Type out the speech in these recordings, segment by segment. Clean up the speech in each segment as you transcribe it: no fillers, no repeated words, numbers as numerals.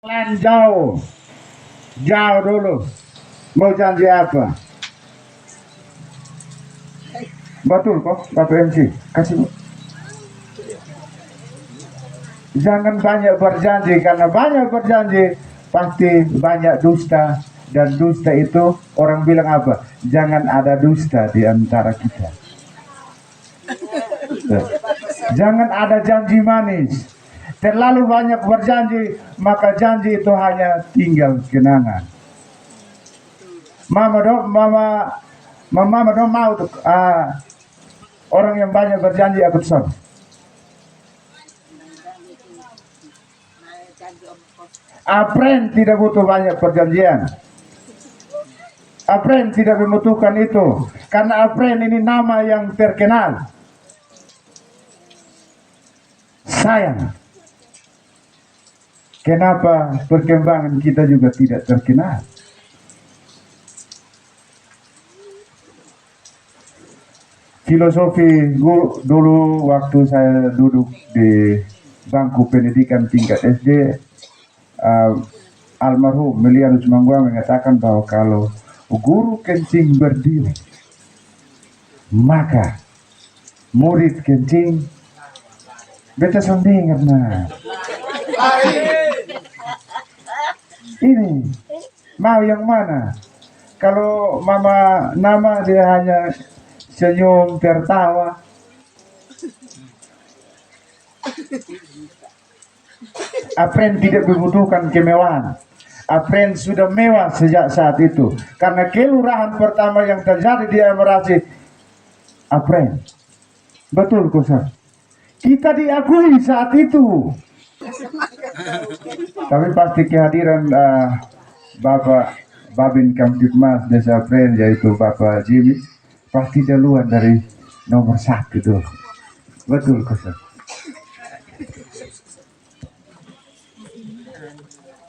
Plan jauh, jauh dulu. Mau janji apa? Betul kok, Bapak MC. Kasih. Jangan banyak berjanji, karena banyak berjanji pasti banyak dusta, dan dusta itu orang bilang apa? Jangan ada dusta di antara kita. Jangan ada janji manis. Terlalu banyak berjanji, maka janji itu hanya tinggal kenangan. Mama dong mau tuh orang yang banyak berjanji aku sama. Apren tidak butuh banyak perjanjian. Apren tidak membutuhkan itu, karena Apren ini nama yang terkenal. Sayang, kenapa perkembangan kita juga tidak terkenal? Filosofi dulu waktu saya duduk di bangku pendidikan tingkat SD, almarhum Melianus Manggua mengatakan bahwa kalau guru kencing berdiri, maka murid kencing beta sendiri. Nah, ini mau yang mana? Kalau mama nama dia hanya senyum tertawa. Apren tidak membutuhkan kemewahan. Apren sudah mewah sejak saat itu, karena kelurahan pertama yang terjadi di Emerasi Apren. Betul Kosan, kita diakui saat itu. Tapi pasti kehadiran Bapak Babin Kamtipmas Desa Apren, yaitu Bapak Jimmy, pasti duluan dari nomor 1 itu. Betul Kosan,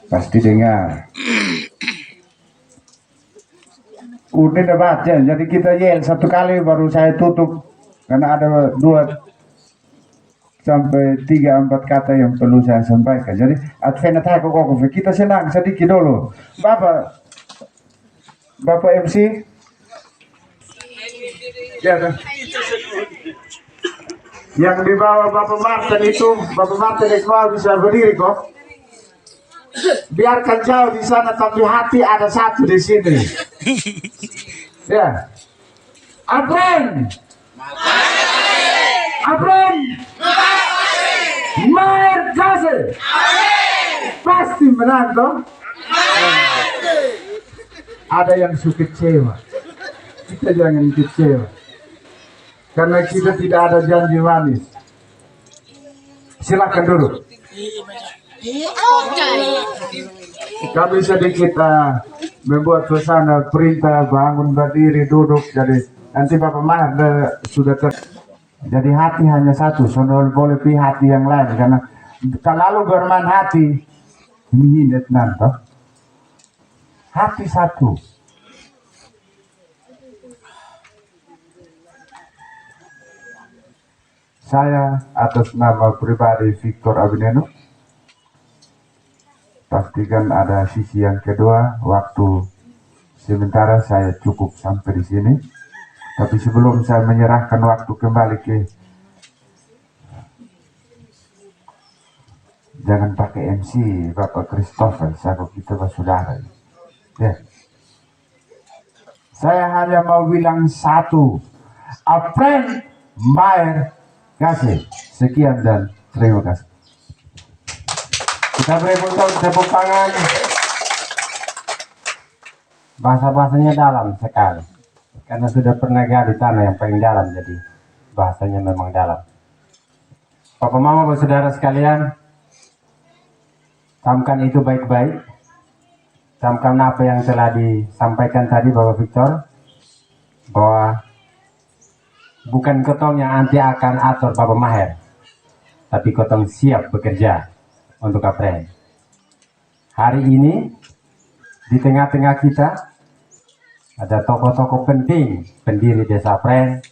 pasti dengar. Udah baca, jadi kita yel satu kali baru saya tutup, karena ada 2 sampai 3-4 kata yang perlu saya sampaikan. Jadi kita senang sedikit dulu. Bapak MC, ya, yang di bawah Bapak Martin itu, Bapak Martin Iqbal bisa berdiri kok. Biarkan jauh di sana, tapi hati ada satu di sini. Ya, Apren, Apren, Maer kasih, pasti menang dong. Ada yang suka kecewa, kita jangan kecewa, karena kita tidak ada janji manis. Silakan duduk. Kami sedikit membuat suasana perintah bangun berdiri duduk. Jadi nanti Bapak Maher sudah jadi hati hanya satu, soalnya boleh pi hati yang lain, karena terlalu bermain hati minit nanti. Hati satu. Saya atas nama pribadi Victor Abineno, pastikan ada sisi yang kedua. Waktu sementara saya cukup sampai di sini. Tapi sebelum saya menyerahkan waktu kembali ke, jangan pakai MC Bapak Christopher, saya kita bersaudara. Ya. Saya hanya mau bilang satu, Apren Maer kasih. Sekian dan terima kasih. Kita beri tepuk tangan. Bahasa-bahasanya dalam sekali, karena sudah pernah gali tanah yang paling dalam, jadi bahasanya memang dalam. Bapak Mama, saudara sekalian, camkan itu baik-baik. Camkan apa yang telah disampaikan tadi Bapak Victor, bahwa bukan kotong yang nanti akan atur Bapak Maher, tapi kotong siap bekerja untuk Apren. Hari ini di tengah-tengah kita ada tokoh-tokoh penting pendiri Desa Apren.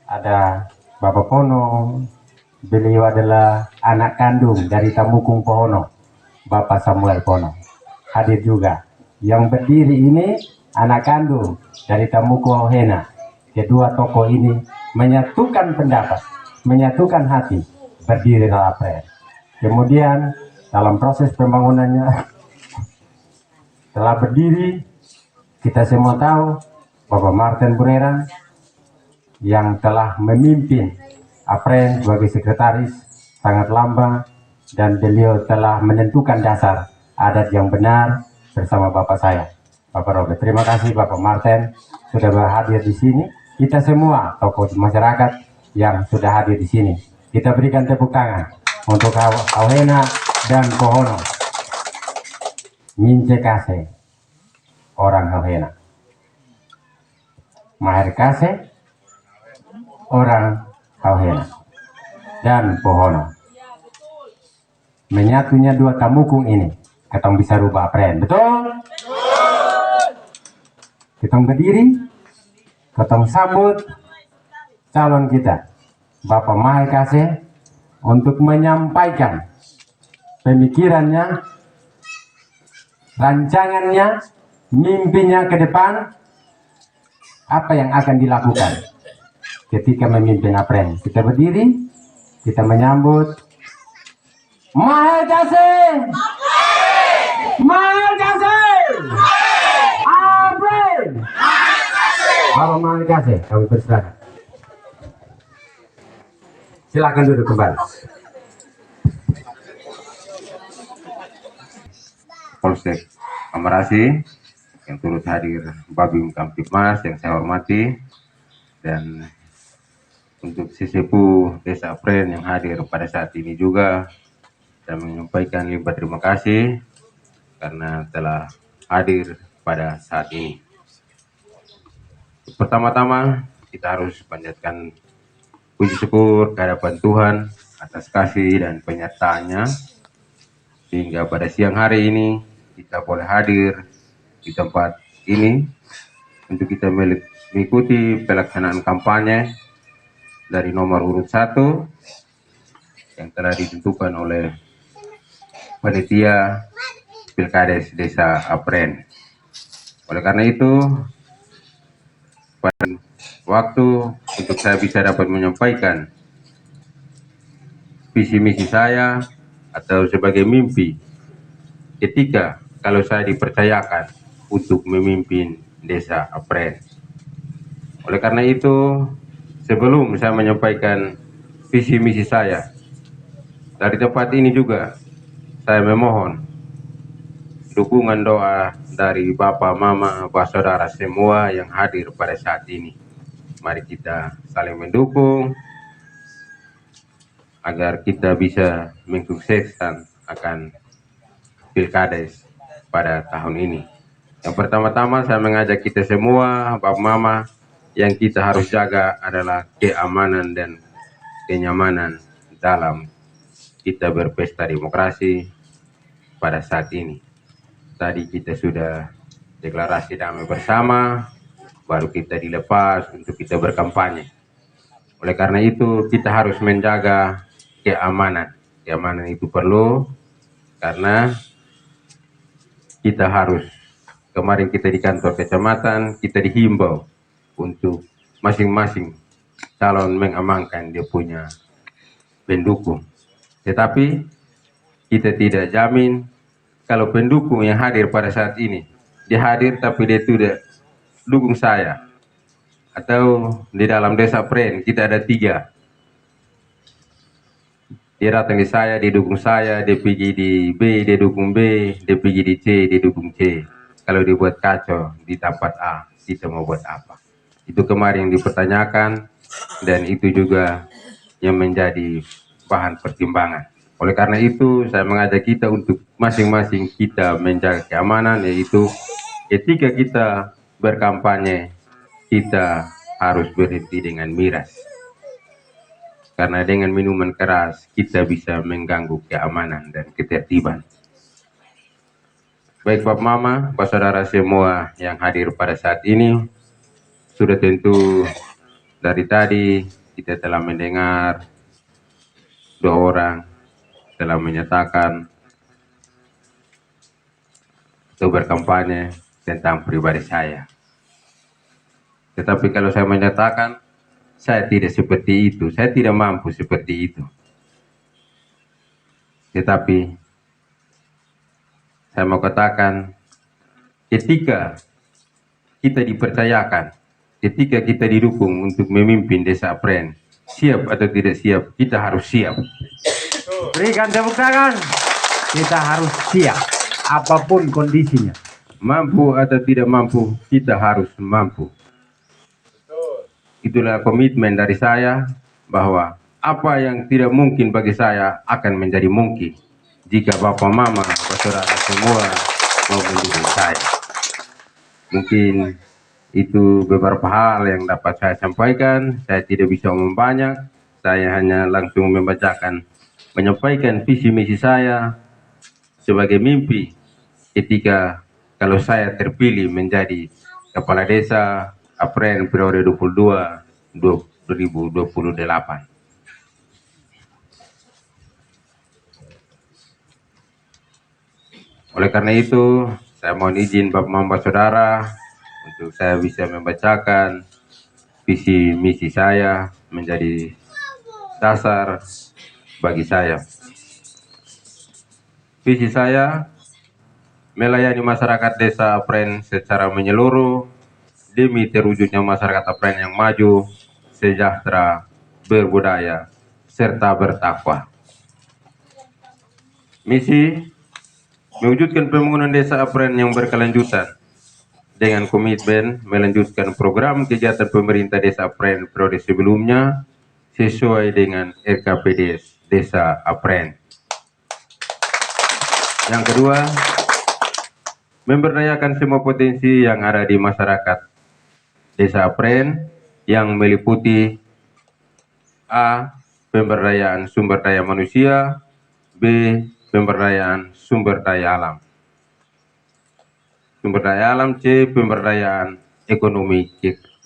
Ada Bapak Pono, beliau adalah anak kandung dari Tamukung Pohono. Bapak Samuel Pono hadir juga. Yang berdiri ini anak kandung dari Tamuku Hauhena. Kedua tokoh ini menyatukan pendapat, menyatukan hati, berdiri dalam APREN. Kemudian dalam proses pembangunannya telah berdiri, kita semua tahu Bapak Martin Bureran yang telah memimpin APREN sebagai sekretaris sangat lama, dan beliau telah menentukan dasar adat yang benar bersama Bapak saya, Bapak Robert. Terima kasih Bapak Martin sudah berhadir di sini. Kita semua tokoh masyarakat yang sudah hadir di sini, kita berikan tepuk tangan untuk Hauhena dan Pohono. Mince Kase orang Hauhena, Maher Kase orang Hauhena, dan Pohono. Menyatunya dua tamukung ini, ketong bisa rubah APREN, betul? Ketong berdiri, ketong sambut calon kita, Bapak Maher Kase, untuk menyampaikan pemikirannya, rancangannya, mimpinya ke depan, apa yang akan dilakukan ketika memimpin APREN. Kita berdiri, kita menyambut Maher Kase, Maher Kase, APREN. Bapak Maher Kase, kami persilakan. Silakan duduk kembali. Polsek Amarasi yang turut hadir, Babim Kamtipmas yang saya hormati, dan untuk sesepuh Desa APREN yang hadir pada saat ini juga, saya menyampaikan limpah terima kasih karena telah hadir pada saat ini. Pertama-tama kita harus panjatkan puji syukur kehadapan Tuhan atas kasih dan penyertaannya, sehingga pada siang hari ini kita boleh hadir di tempat ini untuk kita mengikuti pelaksanaan kampanye dari nomor urut 1 yang telah ditentukan oleh panitia Pilkades Desa APREN. Oleh karena itu, pada waktu untuk saya bisa dapat menyampaikan visi misi saya atau sebagai mimpi ketika kalau saya dipercayakan untuk memimpin Desa APREN. Oleh karena itu, sebelum saya menyampaikan visi misi saya, dari tempat ini juga saya memohon dukungan doa dari Bapak, Mama, Bapak, Saudara semua yang hadir pada saat ini. Mari kita saling mendukung agar kita bisa mensukseskan akan Pilkades pada tahun ini. Yang pertama-tama saya mengajak kita semua, Bapak, Mama, yang kita harus jaga adalah keamanan dan kenyamanan dalam kita berpesta demokrasi pada saat ini. Tadi kita sudah deklarasi damai bersama, baru kita dilepas untuk kita berkampanye. Oleh karena itu kita harus menjaga keamanan. Keamanan itu perlu karena kita harus, kemarin kita di kantor kecamatan, kita dihimbau untuk masing-masing calon mengamankan dia punya pendukung. Tetapi kita tidak jamin kalau pendukung yang hadir pada saat ini, dia hadir tapi dia tidak dukung saya. Atau di dalam Desa APREN kita ada 3. Dia datang di saya, dia dukung saya, dia pergi di B, dia dukung B, dia pergi di C, dia dukung C. Kalau dibuat kacau di tempat A, kita mau buat apa? Itu kemarin dipertanyakan, dan itu juga yang menjadi bahan pertimbangan. Oleh karena itu, saya mengajak kita untuk masing-masing kita menjaga keamanan, yaitu ketika kita berkampanye, kita harus berhenti dengan miras. Karena dengan minuman keras, kita bisa mengganggu keamanan dan ketertiban. Baik Bapak, Mama, Bapak, Saudara semua yang hadir pada saat ini, sudah tentu dari tadi kita telah mendengar 2 orang telah menyatakan atau berkampanye tentang pribadi saya. Tetapi kalau saya menyatakan saya tidak seperti itu, saya tidak mampu seperti itu. Tetapi saya mau katakan, ketika kita dipercayakan, ketika kita didukung untuk memimpin desa Apren, siap atau tidak siap, kita harus siap. Berikan tepuk tangan. Kita harus siap apapun kondisinya. Mampu atau tidak mampu, kita harus mampu. Itulah komitmen dari saya bahwa apa yang tidak mungkin bagi saya akan menjadi mungkin jika Bapak Mama, saudara semua mau mendukung saya. Mungkin itu beberapa hal yang dapat saya sampaikan. Saya tidak bisa ngomong banyak. Saya hanya langsung menyampaikan visi misi saya sebagai mimpi ketika kalau saya terpilih menjadi kepala desa Apren periode 2022-2028. Oleh karena itu, saya mohon izin Bapak Mamba Saudara untuk saya bisa membacakan visi misi saya menjadi dasar bagi saya. Visi saya melayani masyarakat desa Apren secara menyeluruh demi terwujudnya masyarakat Apren yang maju, sejahtera, berbudaya, serta bertakwa. Misi mewujudkan pembangunan desa Apren yang berkelanjutan dengan komitmen melanjutkan program kegiatan pemerintah desa Apren periode sebelumnya sesuai dengan RKPD Desa Apren. Yang kedua, memberdayakan semua potensi yang ada di masyarakat Desa Apren yang meliputi A. Pemberdayaan sumber daya manusia, B. Pemberdayaan sumber daya alam. Sumber daya alam, C. Pemberdayaan ekonomi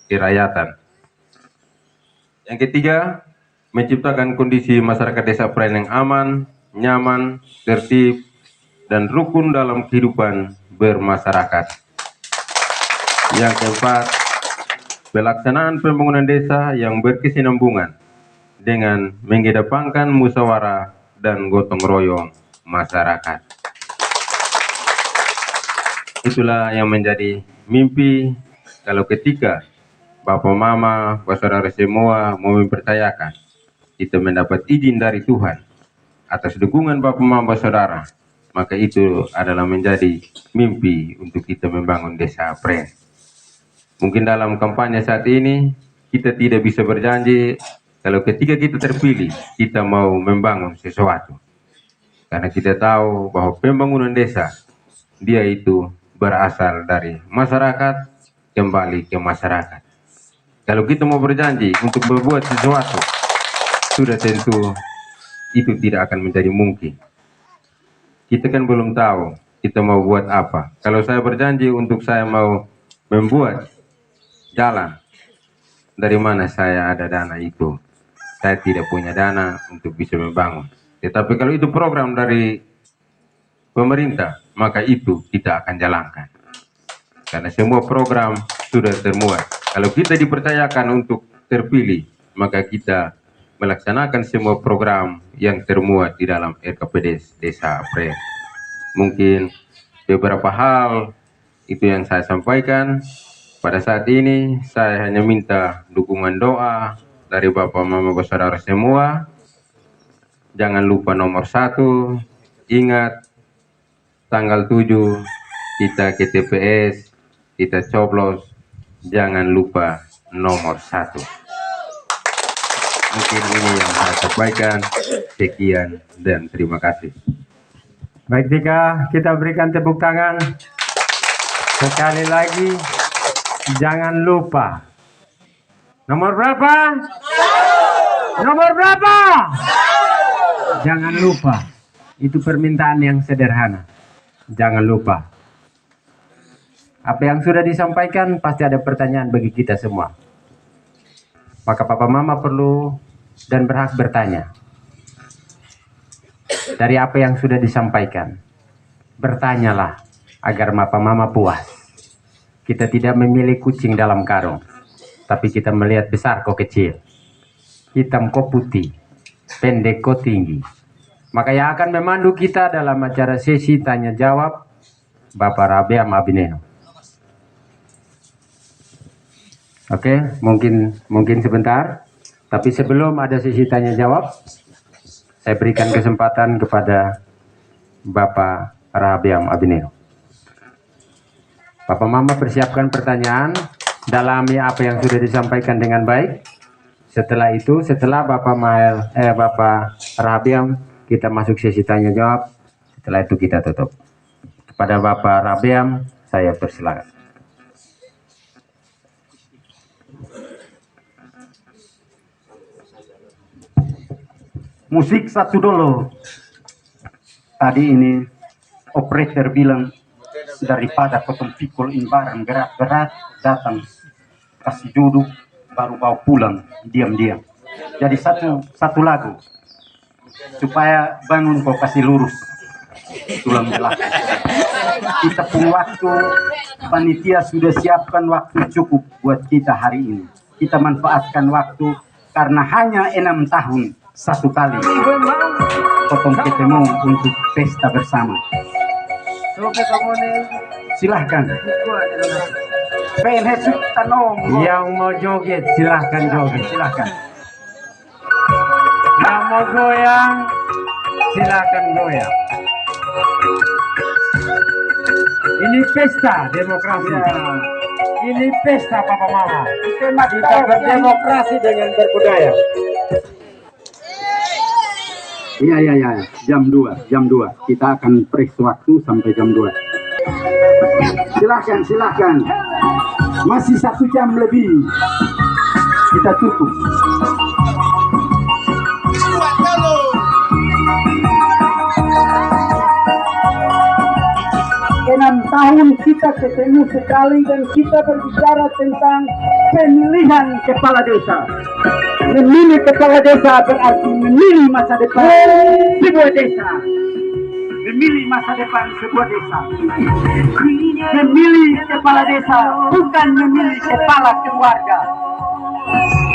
kerakyatan. Yang ketiga, menciptakan kondisi masyarakat Desa Apren yang aman, nyaman, tertib, dan rukun dalam kehidupan bermasyarakat. Yang keempat, pelaksanaan pembangunan desa yang berkesinambungan dengan mengedepankan musyawarah dan gotong royong masyarakat. Itulah yang menjadi mimpi kalau ketika Bapak Mama, saudara semua mau mempercayakan kita mendapat izin dari Tuhan atas dukungan Bapak Mama saudara, maka itu adalah menjadi mimpi untuk kita membangun desa Apren. Mungkin dalam kampanye saat ini kita tidak bisa berjanji kalau ketika kita terpilih kita mau membangun sesuatu, karena kita tahu bahwa pembangunan desa dia itu berasal dari masyarakat kembali ke masyarakat. Kalau kita mau berjanji untuk berbuat sesuatu, sudah tentu itu tidak akan menjadi mungkin. Kita kan belum tahu kita mau buat apa. Kalau saya berjanji untuk saya mau membuat jalan, dari mana saya ada dana itu? Saya tidak punya dana untuk bisa membangun. Tetapi kalau itu program dari pemerintah, maka itu kita akan jalankan. Karena semua program sudah termuat. Kalau kita dipercayakan untuk terpilih, maka kita melaksanakan semua program yang termuat di dalam RKPD Desa Apren. Mungkin beberapa hal itu yang saya sampaikan. Pada saat ini saya hanya minta dukungan doa dari Bapak Mama saudara semua. Jangan lupa nomor 1, ingat tanggal 7 kita ke TPS, kita coblos, jangan lupa nomor 1. Mungkin ini yang saya sampaikan. Sekian dan terima kasih. Baik, Tika, kita berikan tepuk tangan. Sekali lagi, jangan lupa. Nomor berapa? Nomor berapa? Jangan lupa. Itu permintaan yang sederhana. Jangan lupa. Apa yang sudah disampaikan pasti ada pertanyaan bagi kita semua. Maka Papa Mama perlu dan berhak bertanya. Dari apa yang sudah disampaikan, bertanyalah agar Papa Mama puas. Kita tidak memilih kucing dalam karung, tapi kita melihat besar kok kecil, hitam kok putih, pendek kok tinggi. Maka yang akan memandu kita dalam acara sesi tanya jawab Bapak Rabiam Abineno. Oke, mungkin sebentar. Tapi sebelum ada sesi tanya jawab, saya berikan kesempatan kepada Bapak Rabiam Abineno. Bapak Mama persiapkan pertanyaan, dalami apa yang sudah disampaikan dengan baik. Setelah itu, setelah Bapak Rabiam, kita masuk sesi tanya jawab. Setelah itu kita tutup. Kepada Bapak Rabiam, saya persilakan. Musik satu dulu. Tadi ini operator bilang daripada potong pikul in barang berat-berat datang kasih duduk baru bawa pulang diam-diam. Jadi satu lagu supaya bangun kau kasih lurus tulang belakang. Kita pun waktu panitia sudah siapkan waktu cukup buat kita hari ini. Kita manfaatkan waktu karena hanya 6 tahun satu kali potong ketemu untuk pesta bersama. Silahkan. Yang mau joget silahkan joget. Silahkan. Yang mau goyang silahkan goyang. Ini pesta demokrasi. Ini pesta Papa Mama. Kita berdemokrasi dengan berbudaya. Iya. Jam 2. Kita akan press waktu sampai jam 2. Silahkan. Masih 1 jam lebih. Kita tutup. Enam tahun kita ketemu sekali dan kita berbicara tentang pemilihan kepala desa. Memilih kepala desa berarti memilih masa depan sebuah desa. Memilih masa depan sebuah desa. Memilih kepala desa bukan memilih kepala keluarga.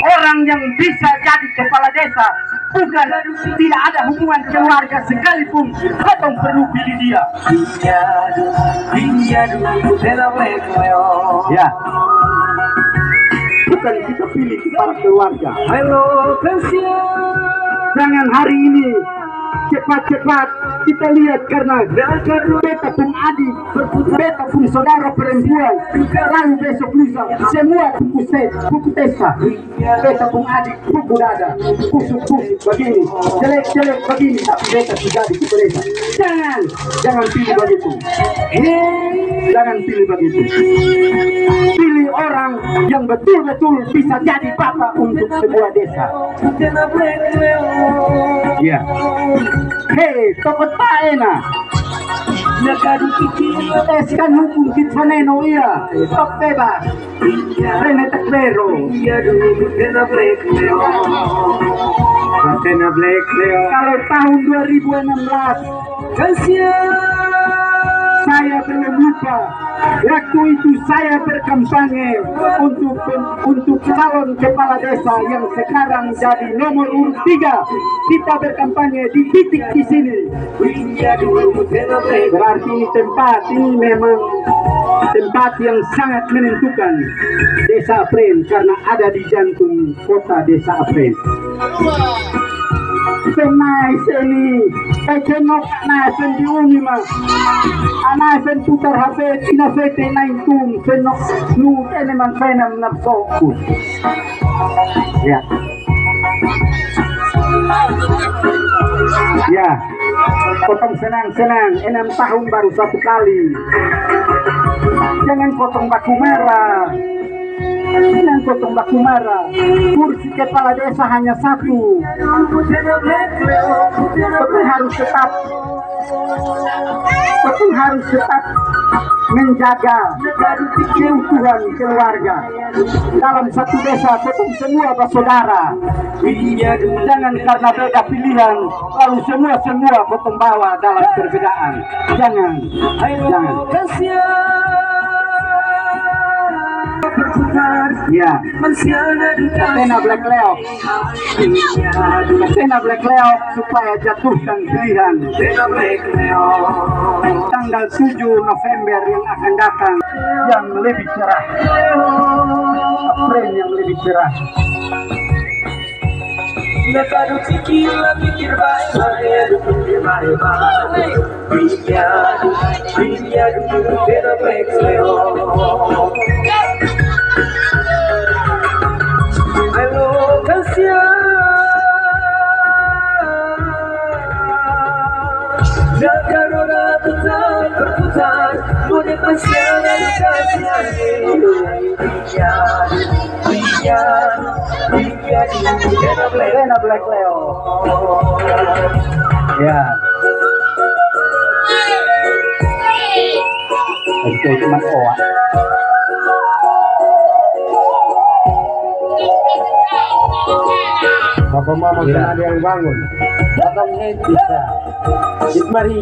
Orang yang bisa jadi kepala desa bukan tidak ada hubungan keluarga sekalipun atau perlu pilih dia. Ya. Bukan kita pilih kepala keluarga. Jangan hari ini cepat-cepat kita lihat karena beta pun adik, beta pun saudara perempuan, lalu besok lusa semua buku tesa, beta pun adik, buku dada, kusuk-kusuk begini, jelek-jelek begini, tapi beta sudah di buku desa. Jangan pilih begitu. Jangan pilih begitu. Pilih orang yang betul-betul bisa jadi bapak untuk sebuah desa. Ya. Hei, tokot paena. Eskan hukum kitfaneno iya. Tok bebas. Rene tekbero. Katena Black Leo. Kalau tahun 2016 saya belum lupa waktu itu saya berkampanye untuk calon kepala desa yang sekarang jadi nomor urut 3. Kita berkampanye di titik di sini. Berarti ini tempat ini memang tempat yang sangat menentukan Desa Apren karena ada di jantung kota Desa Apren. Penai seni, kenok na sen diuni ma, ana sen putar HP, tina fete na intum, senok nu teneman fenam na fokus. Ya. Ya, potong senang-senang, 6 tahun baru 1 kali. Jangan potong baku merah. Jangan potong baku merah. Kursi kepala desa hanya 1. Potong harus tetap menjaga keutuhan keluarga dalam satu desa, ketemu semua bersaudara. Jangan karena beda pilihan lalu semua potong bawa dalam perbedaan. Jangan. Ya, Kapena Black Leo, supaya jatuhkan pilihan tanggal 7 November yang akan datang yang lebih cerah, April yang lebih cerah. Pikir Kapena Black Leo. Ya. Itu cuma oak. Bapak mama kan ada yang bangun. Datang bisa. Mari.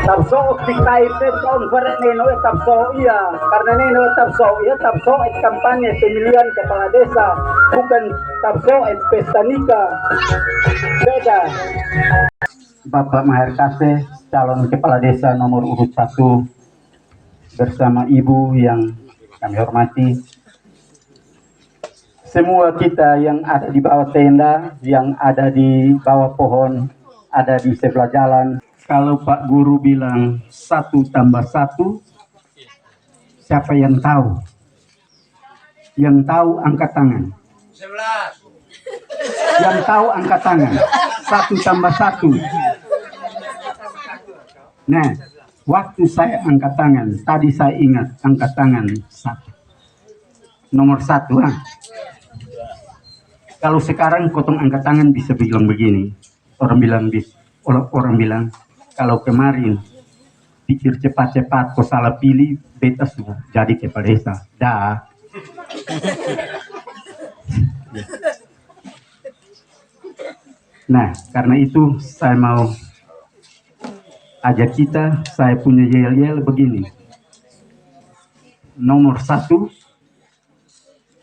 Tapso dikaitin konferen neno tapso iya, karena neno tapso iya tapso kampanye pemilihan kepala desa, bukan tapso pesta nikah. Beda. Bapak Maher Kase, calon kepala desa nomor urut 1 bersama ibu yang kami hormati, semua kita yang ada di bawah tenda, yang ada di bawah pohon, ada di sebelah jalan. Kalau Pak Guru bilang 1 tambah 1, siapa yang tahu? Yang tahu angkat tangan. 11. Yang tahu angkat tangan. 1 tambah 1. Nah, waktu saya angkat tangan, tadi saya ingat angkat tangan 1. Nomor 1, ah. Kalau sekarang kotong angkat tangan bisa bilang begini. Orang bilang kalau kemarin pikir cepat-cepat kau salah pilih, beta sudah jadi kepala desa. Dah. Nah, karena itu saya mau ajak kita, saya punya yel-yel begini. Nomor 1,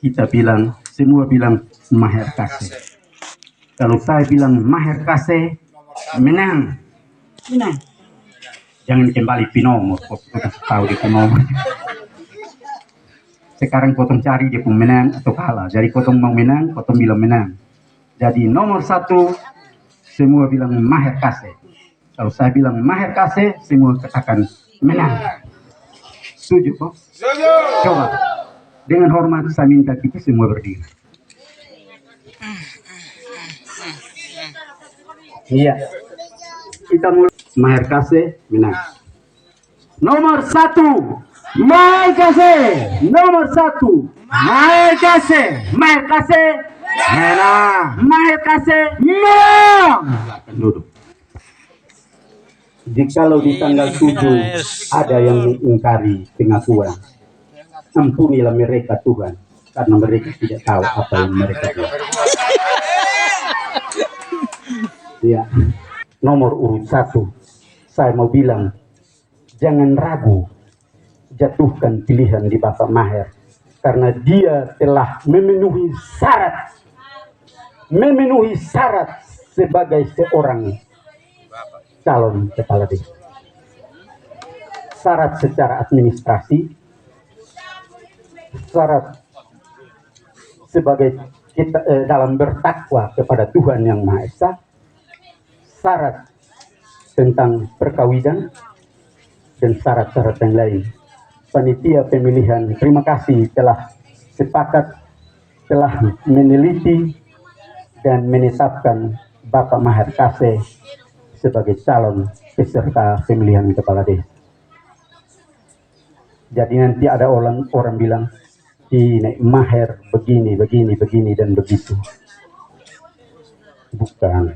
kita bilang, semua bilang Maher Kase. Kalau saya bilang Maher Kase, menang. Menang. Jangan kembali pinomor, kok tahu di nomor. Sekarang potong cari dia pun menang atau kalah. Jadi potong mau menang, potong bilang menang. Jadi nomor 1, semua bilang Maher Kase. Kalau saya bilang Maher Kase, semua katakan menang. Setuju kok? Setuju. Coba. Dengan hormat saya minta kita semua berdiri. Iya. Kita mulai. Maher Kase menang. Nomor 1, Maher Kase. Nomor 1, Maher Kase. Maher Kase menang. Maher Kase menang. Duduk. Jikalau di tanggal 7 ada yang mengingkari pengakuan, ampunilah mereka Tuhan, karena mereka tidak tahu apa yang mereka buat. Ya, nomor urut 1, saya mau bilang, jangan ragu jatuhkan pilihan di Bapak Maher, karena dia telah memenuhi syarat sebagai seorang calon kepala desa. Syarat secara administrasi, syarat sebagai kita dalam bertakwa kepada Tuhan Yang Maha Esa, syarat tentang perkawinan, dan syarat-syarat yang lain. Panitia pemilihan terima kasih telah sepakat, telah meneliti dan menetapkan Bapak Maher Kase sebagai calon peserta pemilihan kepala desa. Jadi nanti ada orang bilang ini Maher begini dan begitu. Bukan.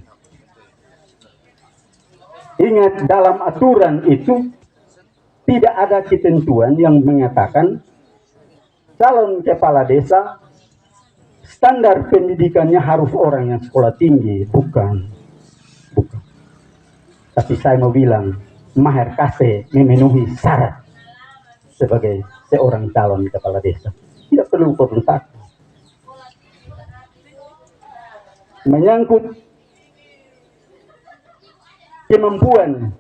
Ingat, dalam aturan itu tidak ada ketentuan yang mengatakan calon kepala desa standar pendidikannya harus orang yang sekolah tinggi. Bukan. Tapi saya mau bilang, Maher Kase memenuhi syarat sebagai seorang calon kepala desa. Tidak perlu kontak. Menyangkut kemampuan,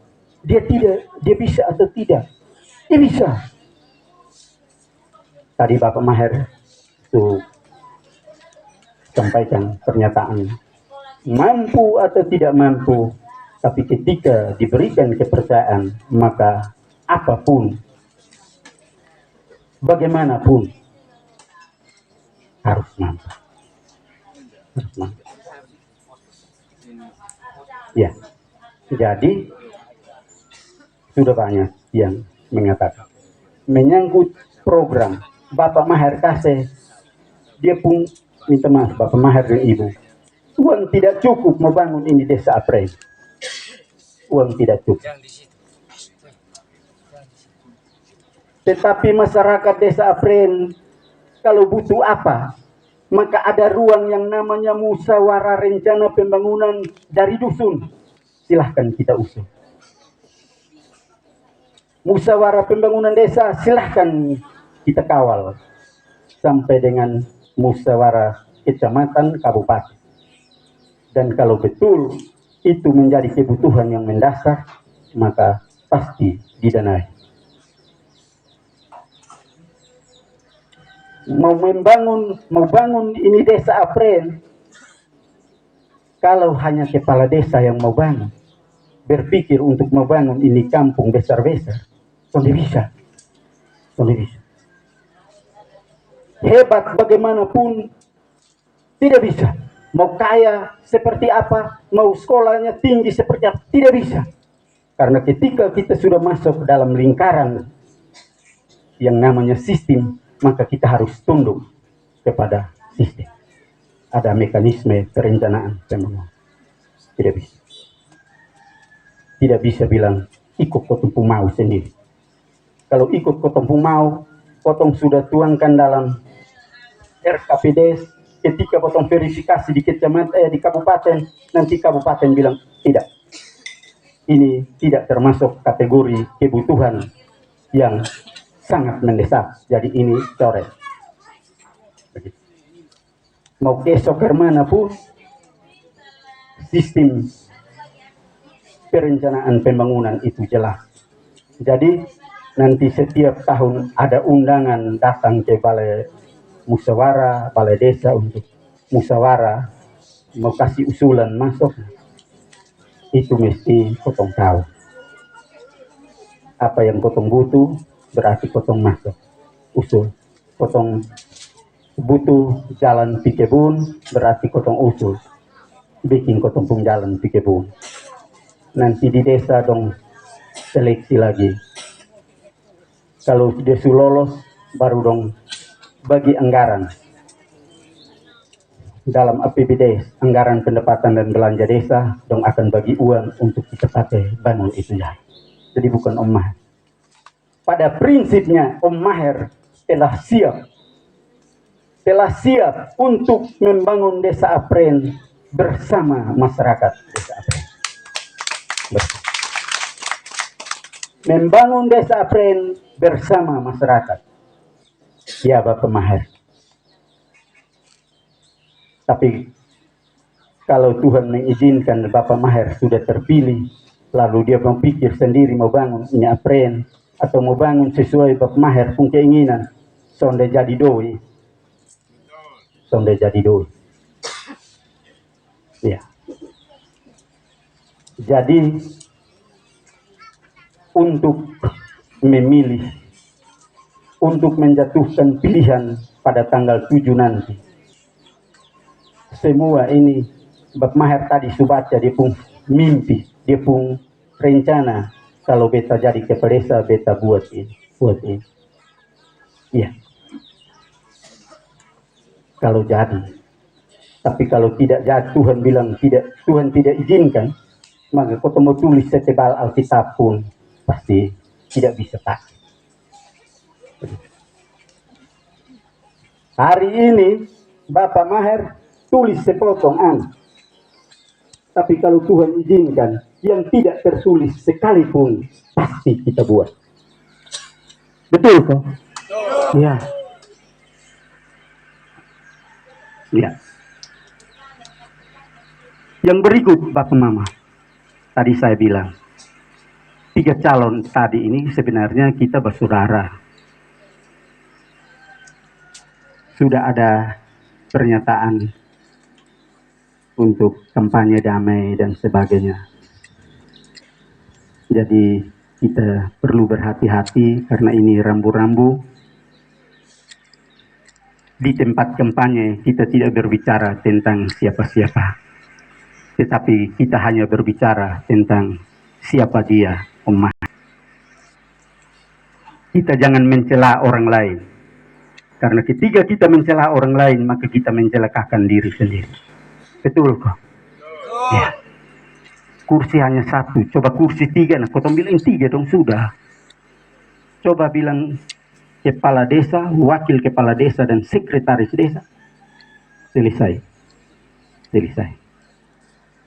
dia bisa atau tidak? Dia bisa. Tadi Bapak Maher itu sampaikan pernyataan mampu atau tidak mampu, tapi ketika diberikan kepercayaan, maka apapun, bagaimanapun harus mampu. Ya, jadi sudah banyak yang mengatakan menyangkut program Bapak Maher Kase, dia pun minta maaf Bapak Maher dan Ibu, uang tidak cukup membangun ini desa Apren. Uang tidak cukup. Tetapi masyarakat desa Apren kalau butuh apa, maka ada ruang yang namanya musyawarah rencana pembangunan dari dusun. Silahkan kita usul. Musyawarah pembangunan desa silahkan kita kawal sampai dengan musyawarah kecamatan kabupaten. Dan kalau betul itu menjadi kebutuhan yang mendasar, maka pasti didanai. Mau bangun ini desa Apren, kalau hanya kepala desa yang mau bangun, berpikir untuk membangun ini kampung besar-besar, tidak bisa. Hebat bagaimanapun, tidak bisa. Mau kaya seperti apa, mau sekolahnya tinggi seperti apa, tidak bisa. Karena ketika kita sudah masuk dalam lingkaran yang namanya sistem, maka kita harus tunduk kepada sistem. Ada mekanisme perencanaan pembangunan. Tidak bisa. Tidak bisa bilang ikut kotong mau sendiri. Kalau ikut kotong mau, kotong sudah tuangkan dalam RKPD, ketika potong verifikasi di kecamatan, di kabupaten, nanti kabupaten bilang tidak. Ini tidak termasuk kategori kebutuhan yang sangat mendesak, jadi ini coret. Mau kesok kemana pun, sistem perencanaan pembangunan itu jelas. Jadi nanti setiap tahun ada undangan datang ke balai musyawarah, balai desa untuk musyawarah, mau kasih usulan masuk, itu mesti potong tahu. Apa yang potong butuh, berarti potong masuk usul. Potong butuh jalan di kebun, berarti potong usul bikin potong pun jalan di kebun. Nanti di desa dong seleksi lagi, kalau dia sudah lolos baru dong bagi anggaran dalam APBD, anggaran pendapatan dan belanja desa, dong akan bagi uang untuk kita pakai bangun itu ya. Jadi bukan Om Maher. Pada prinsipnya Om Maher telah siap untuk membangun desa Apren bersama masyarakat desa Apren. Membangun desa Apren bersama masyarakat. Ya Bapak Maher. Tapi kalau Tuhan mengizinkan Bapak Maher sudah terpilih, lalu dia berpikir sendiri mau bangun ini Apren, atau mau bangun sesuai Bapak Maher pun keinginan, sonde jadi doi. Ya. Jadi untuk memilih, untuk menjatuhkan pilihan pada tanggal 7 nanti, semua ini Bapak Maher tadi subaca, dia pun mimpi, dia pun rencana, kalau beta jadi kepala desa beta buat ini. Iya. Kalau jadi. Tapi kalau tidak jadi, Tuhan bilang tidak, Tuhan tidak izinkan, maka kau mau tulis setebal Alkitab pun pasti tidak bisa pakai. Hari ini Bapak Maher tulis sepotong tapi kalau Tuhan izinkan yang tidak tertulis sekalipun pasti kita buat. Betul kok? Iya. Iya. Yang berikut Bapak Mama, tadi saya bilang 3 calon tadi ini sebenarnya kita bersaudara. Sudah ada pernyataan untuk kampanye damai dan sebagainya. Jadi kita perlu berhati-hati karena ini rambu-rambu. Di tempat kampanye kita tidak berbicara tentang siapa-siapa, tetapi kita hanya berbicara tentang siapa dia, Om Maher. Kita jangan mencela orang lain. Karena ketika kita mencela orang lain, maka kita mencelakakan diri sendiri. Betul kok? Ya. Kursi hanya 1, coba kursi 3, nah kau bilang 3 dong sudah. Coba bilang kepala desa, wakil kepala desa, dan sekretaris desa. Selesai. Selesai.